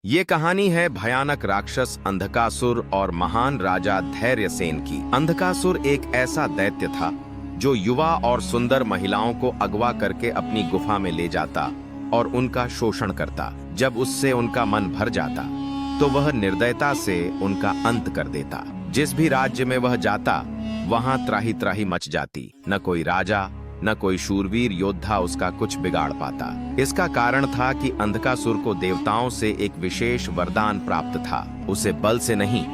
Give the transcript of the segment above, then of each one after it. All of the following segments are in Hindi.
ये कहानी है भयानक राक्षस अंधकासुर और महान राजा धैर्यसेन की। अंधकासुर एक ऐसा दैत्य था जो युवा और सुंदर महिलाओं को अगवा करके अपनी गुफा में ले जाता और उनका शोषण करता। जब उससे उनका मन भर जाता तो वह निर्दयता से उनका अंत कर देता। जिस भी राज्य में वह जाता वहां त्राही त्राही मच जाती। न कोई राजा न कोई शूरवीर योद्धा उसका कुछ बिगाड़ पाता। इसका कारण था कि अंधकासुर को देवताओं से एक विशेष वरदान प्राप्त था। उसे बल से नहीं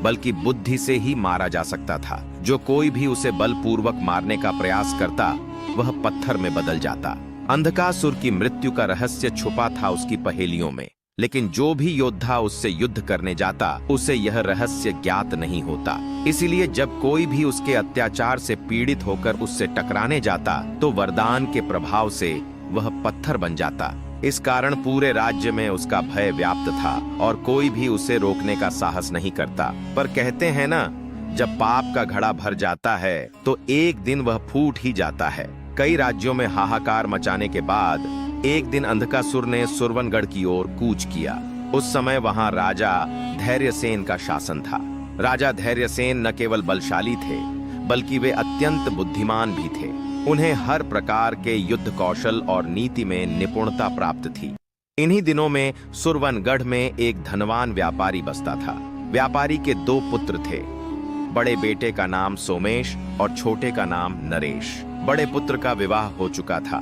बल्कि बुद्धि से ही मारा जा सकता था। जो कोई भी उसे बलपूर्वक मारने का प्रयास करता वह पत्थर में बदल जाता। अंधकासुर की मृत्यु का रहस्य छुपा था उसकी पहेलियों में, लेकिन जो भी योद्धा उससे युद्ध करने जाता उसे यह रहस्य ज्ञात नहीं होता। इसीलिए जब कोई भी उसके अत्याचार से पीड़ित होकर उससे टकराने जाता तो वरदान के प्रभाव से वह पत्थर बन जाता। इस कारण पूरे राज्य में उसका भय व्याप्त था और कोई भी उसे रोकने का साहस नहीं करता। पर कहते हैं ना, जब पाप का घड़ा भर जाता है तो एक दिन वह फूट ही जाता है। कई राज्यों में हाहाकार मचाने के बाद एक दिन अंधकासुर ने सुरवनगढ़ की ओर कूच किया। उस समय वहां राजा धैर्यसेन का शासन था। राजा धैर्यसेन न केवल बलशाली थे बल्कि वे अत्यंत बुद्धिमान भी थे। उन्हें हर प्रकार के युद्ध कौशल और नीति में निपुणता प्राप्त थी। इन्हीं दिनों में सुरवनगढ़ में एक धनवान व्यापारी बसता था। व्यापारी के दो पुत्र थे। बड़े बेटे का नाम सोमेश और छोटे का नाम नरेश। बड़े पुत्र का विवाह हो चुका था,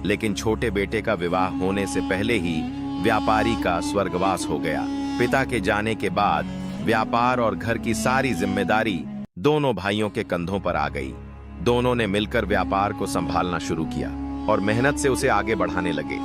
लेकिन छोटे बेटे का विवाह होने से पहले ही व्यापारी का स्वर्गवास हो गया। पिता के जाने के बाद व्यापार और घर की सारी जिम्मेदारी दोनों भाइयों के कंधों पर आ गई। दोनों ने मिलकर व्यापार को संभालना शुरू किया और मेहनत से उसे आगे बढ़ाने लगे।